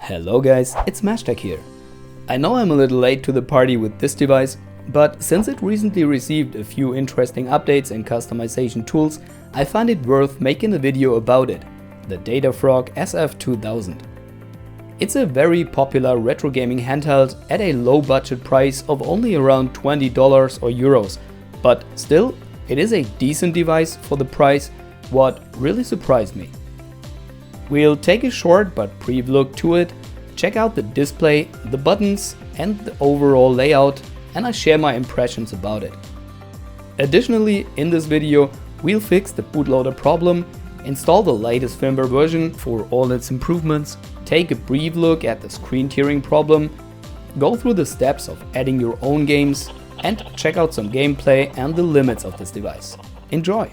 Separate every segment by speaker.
Speaker 1: Hello guys, it's MashTec here. I know I'm a little late to the party with this device, but since it recently received a few interesting updates and customization tools, I find it worth making a video about it, the DataFrog SF2000. It's a very popular retro gaming handheld at a low budget price of only around $20 or euros, but still, it is a decent device for the price, what really surprised me. We'll take a short but brief look to it, check out the display, the buttons and the overall layout, and I share my impressions about it. Additionally, in this video, we'll fix the bootloader problem, install the latest firmware version for all its improvements, take a brief look at the screen tearing problem, go through the steps of adding your own games, and check out some gameplay and the limits of this device. Enjoy!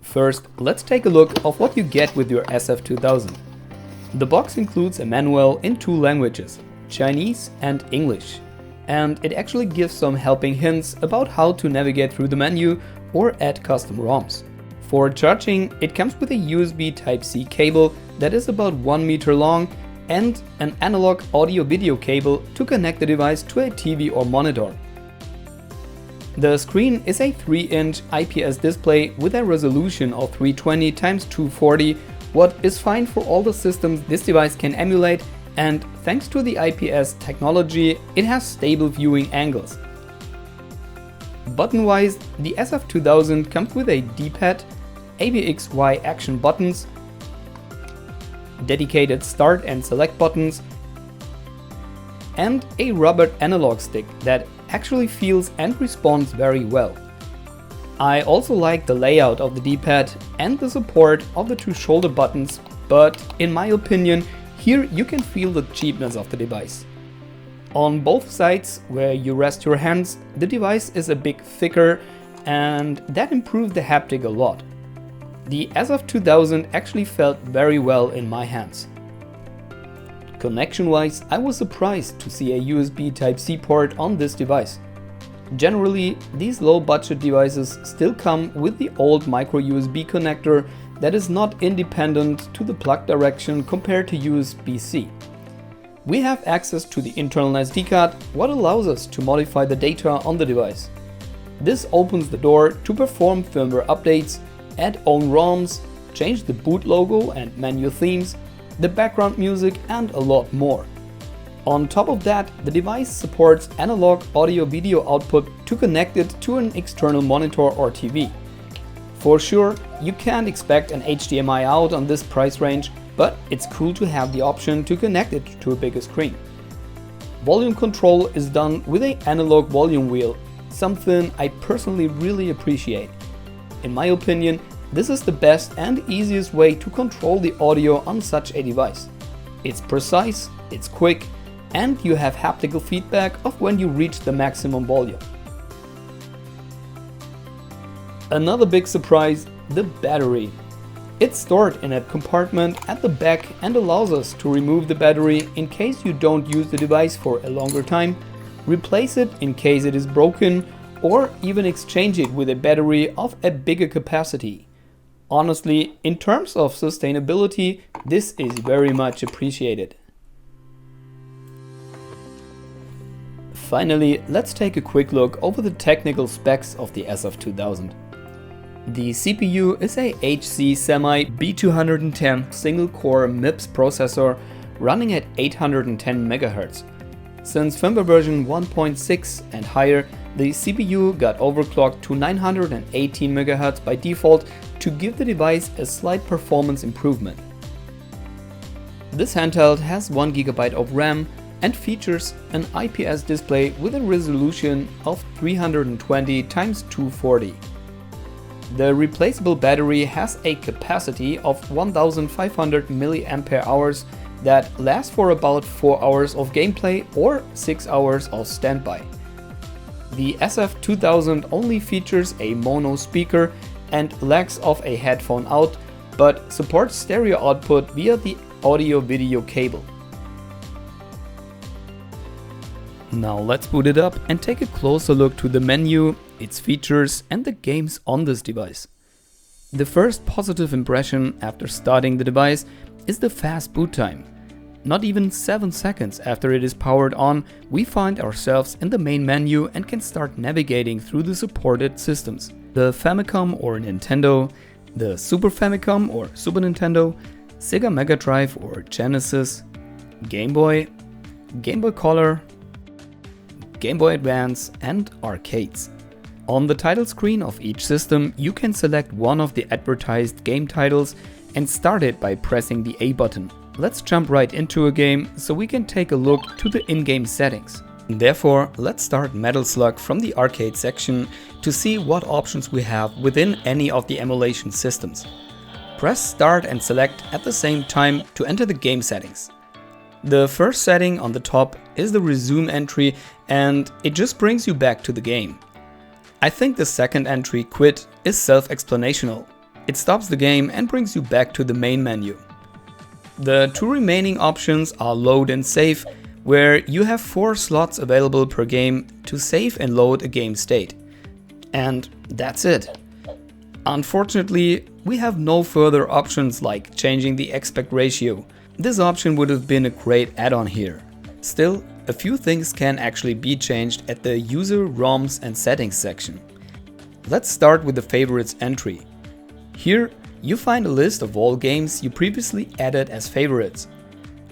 Speaker 1: First, let's take a look of what you get with your SF2000. The box includes a manual in two languages, Chinese and English, and it actually gives some helping hints about how to navigate through the menu or add custom ROMs. For charging, it comes with a USB Type-C cable that is about 1 meter long and an analog audio-video cable to connect the device to a TV or monitor. The screen is a 3-inch IPS display with a resolution of 320x240, what is fine for all the systems this device can emulate, and thanks to the IPS technology, it has stable viewing angles. Button-wise, the SF2000 comes with a D-pad, ABXY action buttons, dedicated start and select buttons, and a rubbered analog stick that actually feels and responds very well. I also like the layout of the D-pad and the support of the two shoulder buttons, but in my opinion, here you can feel the cheapness of the device. On both sides where you rest your hands, the device is a bit thicker and that improved the haptic a lot. The SF2000 actually felt very well in my hands. Connection-wise, I was surprised to see a USB Type-C port on this device. Generally, these low-budget devices still come with the old micro USB connector that is not independent to the plug direction compared to USB-C. We have access to the internal SD card, what allows us to modify the data on the device. This opens the door to perform firmware updates, add own ROMs, change the boot logo and menu themes, the background music and a lot more. On top of that, the device supports analog audio-video output to connect it to an external monitor or TV. For sure, you can't expect an HDMI out on this price range, but it's cool to have the option to connect it to a bigger screen. Volume control is done with an analog volume wheel, something I personally really appreciate. In my opinion, this is the best and easiest way to control the audio on such a device. It's precise, it's quick, and you have haptical feedback of when you reach the maximum volume. Another big surprise, the battery. It's stored in a compartment at the back and allows us to remove the battery in case you don't use the device for a longer time, replace it in case it is broken, or even exchange it with a battery of a bigger capacity. Honestly, in terms of sustainability, this is very much appreciated. Finally, let's take a quick look over the technical specs of the SF2000. The CPU is a HC Semi B210 single-core MIPS processor running at 810 MHz. Since firmware version 1.6 and higher, the CPU got overclocked to 918 MHz by default to give the device a slight performance improvement. This handheld has 1 GB of RAM and features an IPS display with a resolution of 320x240. The replaceable battery has a capacity of 1500 mAh that lasts for about 4 hours of gameplay or 6 hours of standby. The SF2000 only features a mono speaker and lacks of a headphone out, but supports stereo output via the audio-video cable. Now let's boot it up and take a closer look to the menu, its features and the games on this device. The first positive impression after starting the device is the fast boot time. Not even 7 seconds after it is powered on, we find ourselves in the main menu and can start navigating through the supported systems. The Famicom or Nintendo, the Super Famicom or Super Nintendo, Sega Mega Drive or Genesis, Game Boy, Game Boy Color, Game Boy Advance and arcades. On the title screen of each system, you can select one of the advertised game titles and start it by pressing the A button. Let's jump right into a game so we can take a look to the in-game settings. Therefore, let's start Metal Slug from the arcade section to see what options we have within any of the emulation systems. Press start and select at the same time to enter the game settings. The first setting on the top is the resume entry and it just brings you back to the game. I think the second entry, quit, is self-explanational. It stops the game and brings you back to the main menu. The two remaining options are load and save, where you have 4 slots available per game to save and load a game state. And that's it. Unfortunately, we have no further options like changing the aspect ratio. This option would have been a great add-on here. Still, a few things can actually be changed at the User, ROMs and Settings section. Let's start with the Favorites entry. Here, you find a list of all games you previously added as favorites.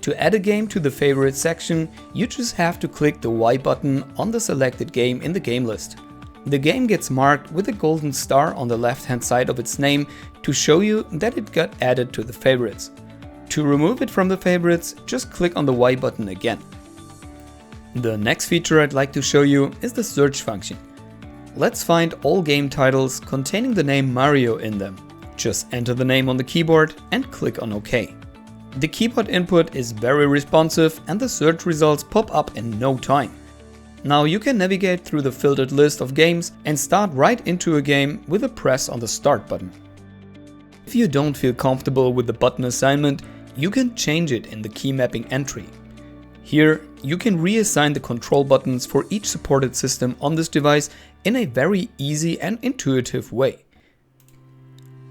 Speaker 1: To add a game to the Favorites section, you just have to click the Y button on the selected game in the game list. The game gets marked with a golden star on the left-hand side of its name to show you that it got added to the favorites. To remove it from the favorites, just click on the Y button again. The next feature I'd like to show you is the search function. Let's find all game titles containing the name Mario in them. Just enter the name on the keyboard and click on OK. The keyboard input is very responsive and the search results pop up in no time. Now you can navigate through the filtered list of games and start right into a game with a press on the start button. If you don't feel comfortable with the button assignment, you can change it in the key mapping entry. Here, you can reassign the control buttons for each supported system on this device in a very easy and intuitive way.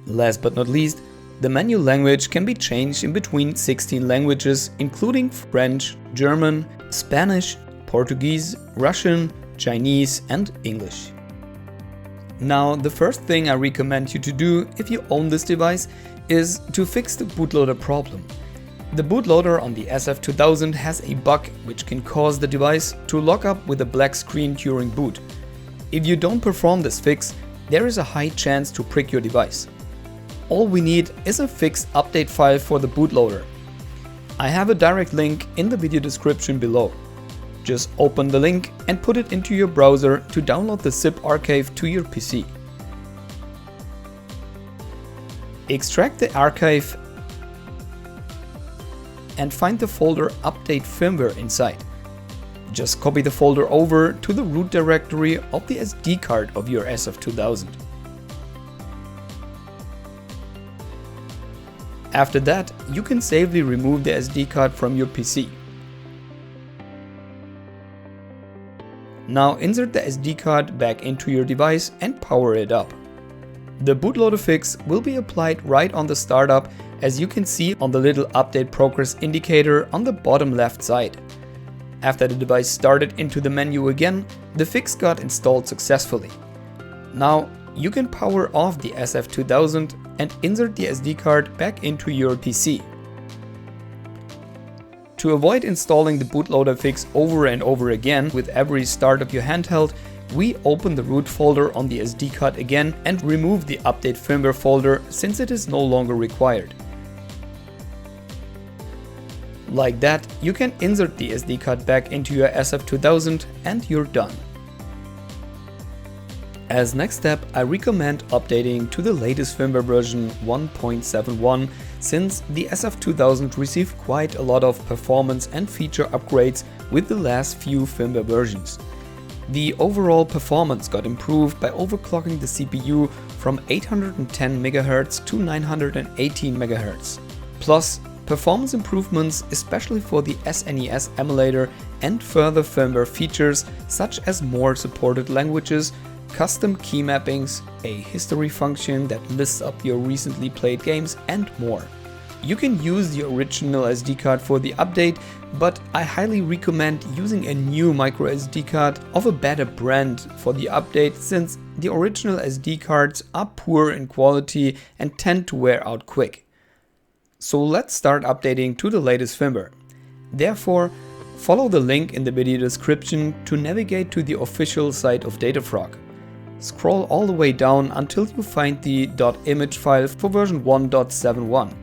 Speaker 1: Last but not least, the menu language can be changed in between 16 languages, including French, German, Spanish, Portuguese, Russian, Chinese and English. Now, the first thing I recommend you to do if you own this device is to fix the bootloader problem. The bootloader on the SF2000 has a bug which can cause the device to lock up with a black screen during boot. If you don't perform this fix, there is a high chance to prick your device. All we need is a fixed update file for the bootloader. I have a direct link in the video description below. Just open the link and put it into your browser to download the zip archive to your PC. Extract the archive and find the folder Update Firmware inside. Just copy the folder over to the root directory of the SD card of your SF2000. After that, you can safely remove the SD card from your PC. Now insert the SD card back into your device and power it up. The bootloader fix will be applied right on the startup, as you can see on the little update progress indicator on the bottom left side. After the device started into the menu again, the fix got installed successfully. Now you can power off the SF2000 and insert the SD card back into your PC. To avoid installing the bootloader fix over and over again with every start of your handheld, we open the root folder on the SD card again and remove the update firmware folder since it is no longer required. Like that, you can insert the SD card back into your SF2000 and you're done. As next step, I recommend updating to the latest firmware version 1.71, since the SF2000 received quite a lot of performance and feature upgrades with the last few firmware versions. The overall performance got improved by overclocking the CPU from 810 MHz to 918 MHz. Plus, performance improvements, especially for the SNES emulator, and further firmware features such as more supported languages, custom key mappings, a history function that lists up your recently played games, and more. You can use the original SD card for the update, but I highly recommend using a new micro SD card of a better brand for the update, since the original SD cards are poor in quality and tend to wear out quick. So let's start updating to the latest firmware. Therefore, follow the link in the video description to navigate to the official site of DataFrog. Scroll all the way down until you find the .image file for version 1.71.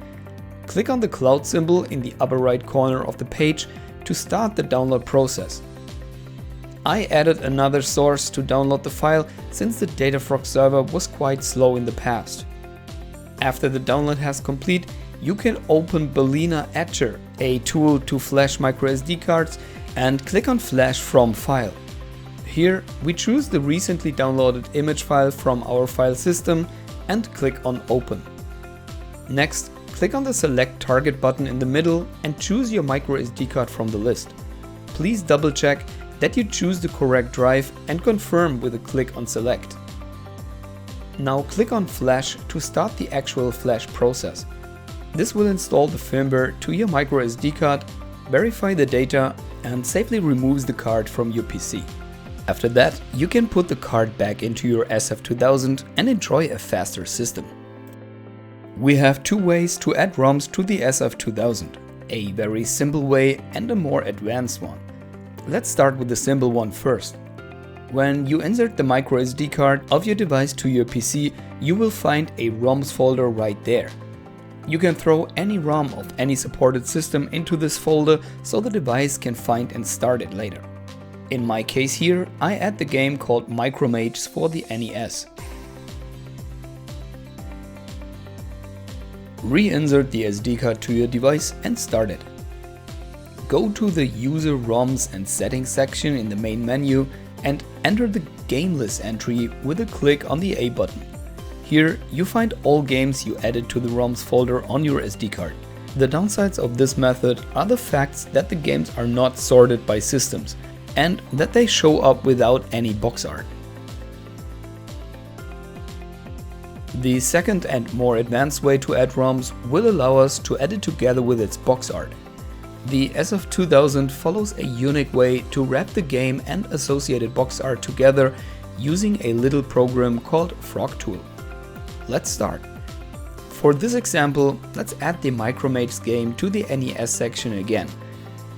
Speaker 1: Click on the cloud symbol in the upper right corner of the page to start the download process. I added another source to download the file since the DataFrog server was quite slow in the past. After the download has complete, you can open Balena Etcher, a tool to flash microSD cards, and click on Flash from File. Here we choose the recently downloaded image file from our file system and click on Open. Next, click on the Select Target button in the middle and choose your microSD card from the list. Please double check that you choose the correct drive and confirm with a click on Select. Now click on Flash to start the actual flash process. This will install the firmware to your microSD card, verify the data, and safely removes the card from your PC. After that, you can put the card back into your SF2000 and enjoy a faster system. We have two ways to add ROMs to the SF2000, a very simple way and a more advanced one. Let's start with the simple one first. When you insert the microSD card of your device to your PC, you will find a ROMs folder right there. You can throw any ROM of any supported system into this folder so the device can find and start it later. In my case here, I add the game called Micromages for the NES. Reinsert the SD card to your device and start it. Go to the User ROMs and Settings section in the main menu and enter the game list entry with a click on the A button. Here you find all games you added to the ROMs folder on your SD card. The downsides of this method are the facts that the games are not sorted by systems and that they show up without any box art. The second and more advanced way to add ROMs will allow us to add it together with its box art. The SF2000 follows a unique way to wrap the game and associated box art together using a little program called Frog Tool. Let's start. For this example, let's add the Micromages game to the NES section again.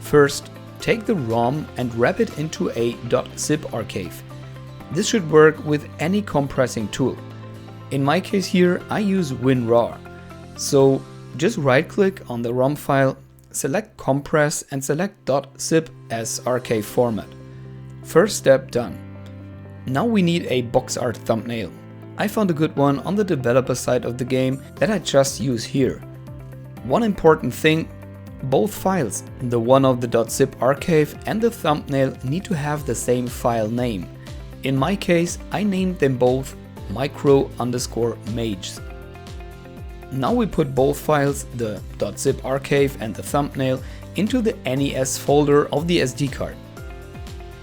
Speaker 1: First, take the ROM and wrap it into a .zip archive. This should work with any compressing tool. In my case here, I use WinRAR. So just right click on the ROM file, select compress and select .zip as archive format. First step done. Now we need a box art thumbnail. I found a good one on the developer side of the game that I just use here. One important thing, both files, the one of the .zip archive and the thumbnail, need to have the same file name. In my case, I named them both micro_mages. Now we put both files, the .zip archive and the thumbnail, into the NES folder of the SD card.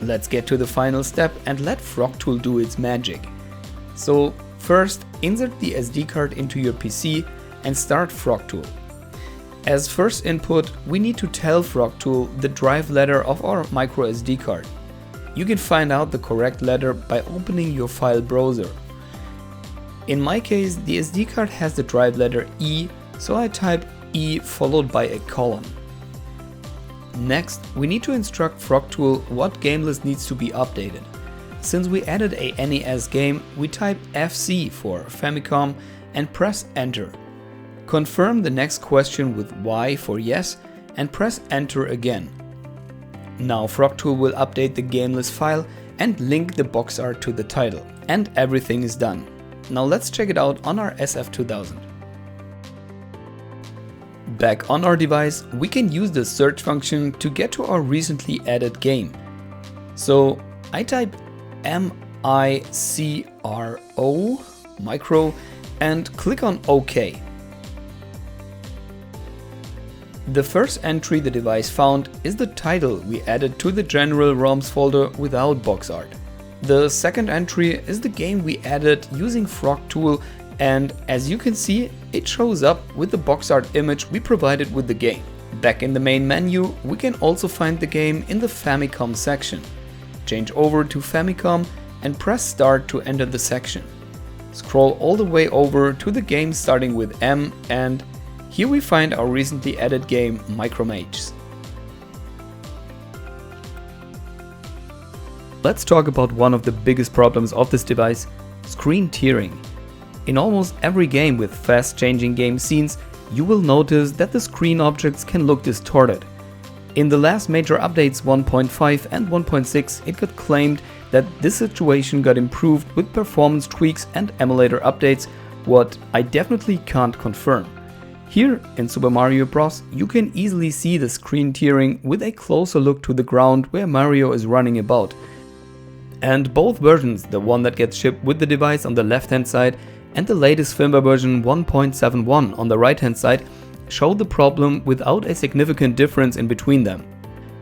Speaker 1: Let's get to the final step and let Frog Tool do its magic. So first, insert the SD card into your PC and start Frog Tool. As first input, we need to tell Frog Tool the drive letter of our microSD card. You can find out the correct letter by opening your file browser. In my case, the SD card has the drive letter E, so I type E followed by a colon. Next, we need to instruct Frog Tool what game list needs to be updated. Since we added a NES game, we type FC for Famicom and press Enter. Confirm the next question with Y for yes and press Enter again. Now Frog Tool will update the game list file and link the box art to the title, and everything is done. Now let's check it out on our SF2000. Back on our device, we can use the search function to get to our recently added game. So I type MICRO, micro, and click on OK. The first entry the device found is the title we added to the general ROMs folder without box art. The second entry is the game we added using Frog tool, and as you can see, it shows up with the box art image we provided with the game. Back in the main menu, we can also find the game in the Famicom section. Change over to Famicom and press Start to enter the section. Scroll all the way over to the game starting with M, and here we find our recently added game Micromages. Let's talk about one of the biggest problems of this device, screen tearing. In almost every game with fast changing game scenes, you will notice that the screen objects can look distorted. In the last major updates 1.5 and 1.6, it got claimed that this situation got improved with performance tweaks and emulator updates, what I definitely can't confirm. Here in Super Mario Bros. You can easily see the screen tearing with a closer look to the ground where Mario is running about. And both versions, the one that gets shipped with the device on the left hand side and the latest firmware version 1.71 on the right hand side, show the problem without a significant difference in between them.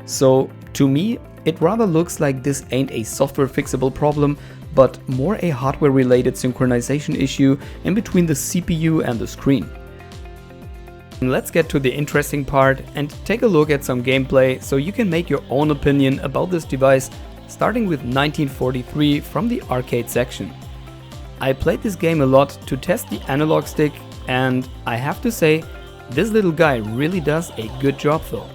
Speaker 1: So to me, it rather looks like this ain't a software fixable problem, but more a hardware related synchronization issue in between the CPU and the screen. Let's get to the interesting part and take a look at some gameplay so you can make your own opinion about this device, starting with 1943 from the arcade section. I played this game a lot to test the analog stick, and I have to say, this little guy really does a good job though.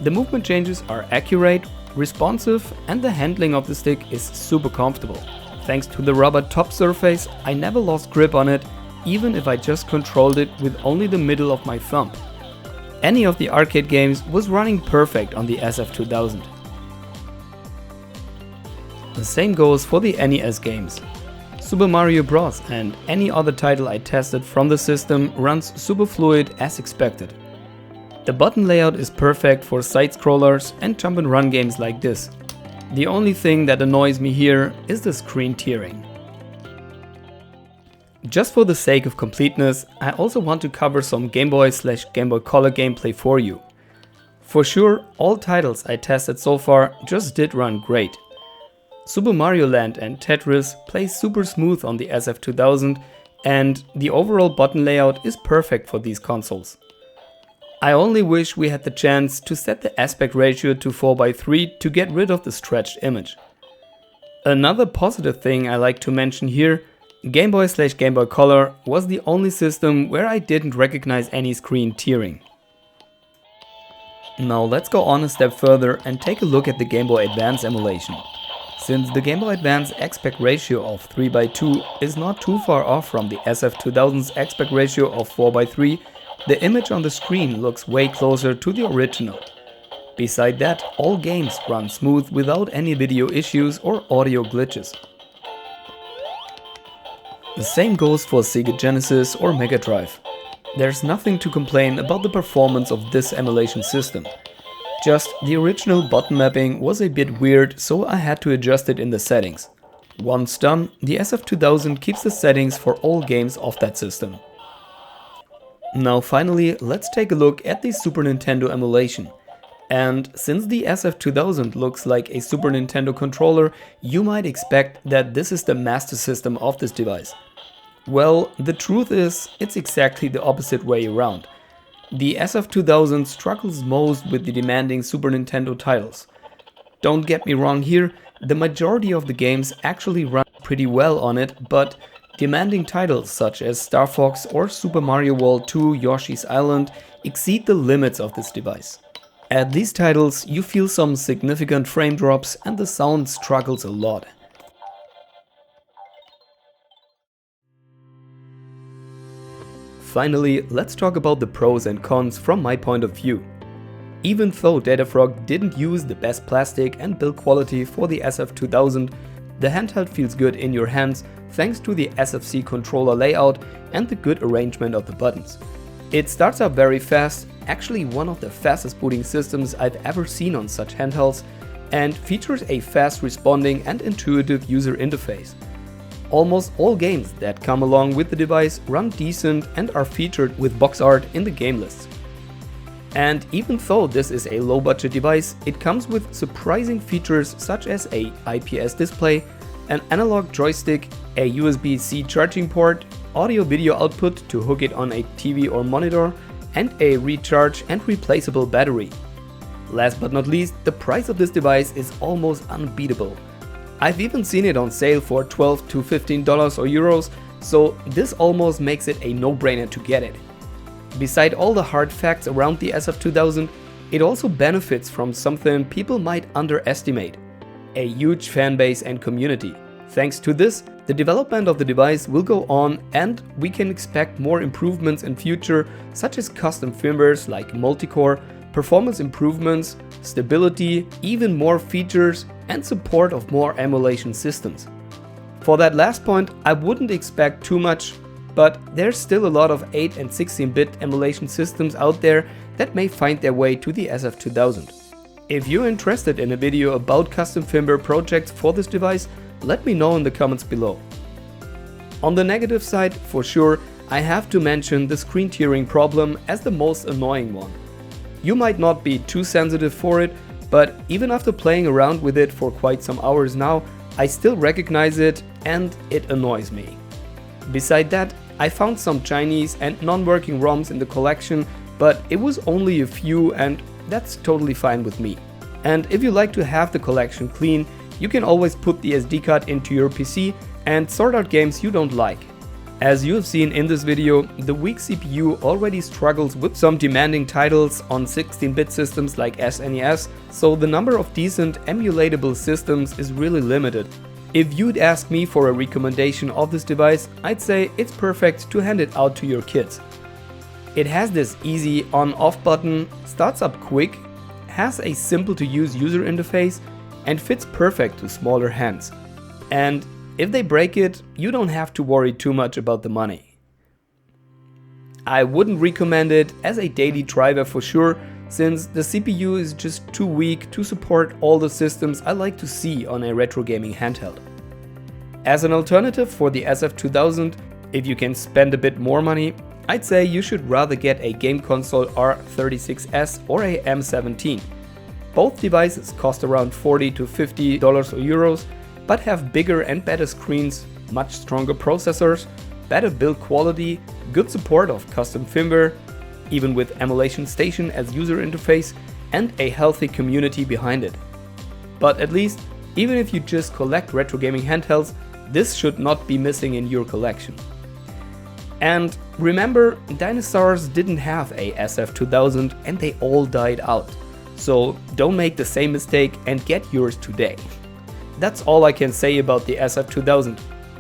Speaker 1: The movement changes are accurate, responsive, and the handling of the stick is super comfortable. Thanks to the rubber top surface, I never lost grip on it, even if I just controlled it with only the middle of my thumb. Any of the arcade games was running perfect on the SF2000. The same goes for the NES games. Super Mario Bros. And any other title I tested from the system runs super fluid as expected. The button layout is perfect for side-scrollers and jump and run games like this. The only thing that annoys me here is the screen tearing. Just for the sake of completeness, I also want to cover some Game Boy/Game Boy Color gameplay for you. For sure, all titles I tested so far just did run great. Super Mario Land and Tetris play super smooth on the SF2000, and the overall button layout is perfect for these consoles. I only wish we had the chance to set the aspect ratio to 4:3 to get rid of the stretched image. Another positive thing I like to mention here, Game Boy/Game Boy Color was the only system where I didn't recognize any screen tearing. Now let's go on a step further and take a look at the Game Boy Advance emulation. Since the Game Boy Advance aspect ratio of 3:2 is not too far off from the SF2000's aspect ratio of 4:3, the image on the screen looks way closer to the original. Beside that, all games run smooth without any video issues or audio glitches. The same goes for Sega Genesis or Mega Drive. There's nothing to complain about the performance of this emulation system. Just the original button mapping was a bit weird, so I had to adjust it in the settings. Once done, the SF2000 keeps the settings for all games of that system. Now finally, let's take a look at the Super Nintendo emulation. And since the SF2000 looks like a Super Nintendo controller, you might expect that this is the master system of this device. Well, the truth is, it's exactly the opposite way around. The SF2000 struggles most with the demanding Super Nintendo titles. Don't get me wrong here, the majority of the games actually run pretty well on it, but demanding titles such as Star Fox or Super Mario World 2 Yoshi's Island exceed the limits of this device. At these titles you feel some significant frame drops and the sound struggles a lot. Finally, let's talk about the pros and cons from my point of view. Even though DataFrog didn't use the best plastic and build quality for the SF2000, the handheld feels good in your hands thanks to the SFC controller layout and the good arrangement of the buttons. It starts up very fast, actually one of the fastest booting systems I've ever seen on such handhelds, and features a fast responding and intuitive user interface. Almost all games that come along with the device run decent and are featured with box art in the game lists. And even though this is a low budget device, it comes with surprising features such as a IPS display, an analog joystick, a USB-C charging port, audio-video output to hook it on a TV or monitor, and a recharge and replaceable battery. Last but not least, the price of this device is almost unbeatable. I've even seen it on sale for $12 to $15 or euros, so this almost makes it a no-brainer to get it. Beside all the hard facts around the SF2000, it also benefits from something people might underestimate: a huge fanbase and community. Thanks to this, the development of the device will go on, and we can expect more improvements in future, such as custom firmwares like multi-core, performance improvements, stability, even more features, and support of more emulation systems. For that last point, I wouldn't expect too much, but there's still a lot of 8 and 16-bit emulation systems out there that may find their way to the SF2000. If you're interested in a video about custom firmware projects for this device, let me know in the comments below. On the negative side, for sure, I have to mention the screen tearing problem as the most annoying one. You might not be too sensitive for it, but even after playing around with it for quite some hours now, I still recognize it and it annoys me. Beside that, I found some Chinese and non-working ROMs in the collection, but it was only a few and that's totally fine with me. And if you like to have the collection clean, you can always put the SD card into your PC and sort out games you don't like. As you have seen in this video, the weak CPU already struggles with some demanding titles on 16-bit systems like SNES, so the number of decent emulatable systems is really limited. If you'd ask me for a recommendation of this device, I'd say it's perfect to hand it out to your kids. It has this easy on-off button, starts up quick, has a simple to use user interface, and fits perfect to smaller hands. And if they break it, you don't have to worry too much about the money. I wouldn't recommend it as a daily driver for sure, since the CPU is just too weak to support all the systems I like to see on a retro gaming handheld. As an alternative for the SF2000, if you can spend a bit more money, I'd say you should rather get a game console R36S or a M17. Both devices cost around $40 to $50 or euros, but have bigger and better screens, much stronger processors, better build quality, good support of custom firmware, even with Emulation Station as user interface, and a healthy community behind it. But at least, even if you just collect retro gaming handhelds, this should not be missing in your collection. And remember, dinosaurs didn't have a SF2000 and they all died out. So don't make the same mistake and get yours today. That's all I can say about the SF2000.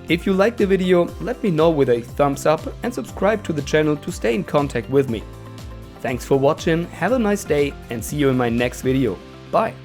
Speaker 1: If you liked the video, let me know with a thumbs up and subscribe to the channel to stay in contact with me. Thanks for watching, have a nice day and see you in my next video. Bye!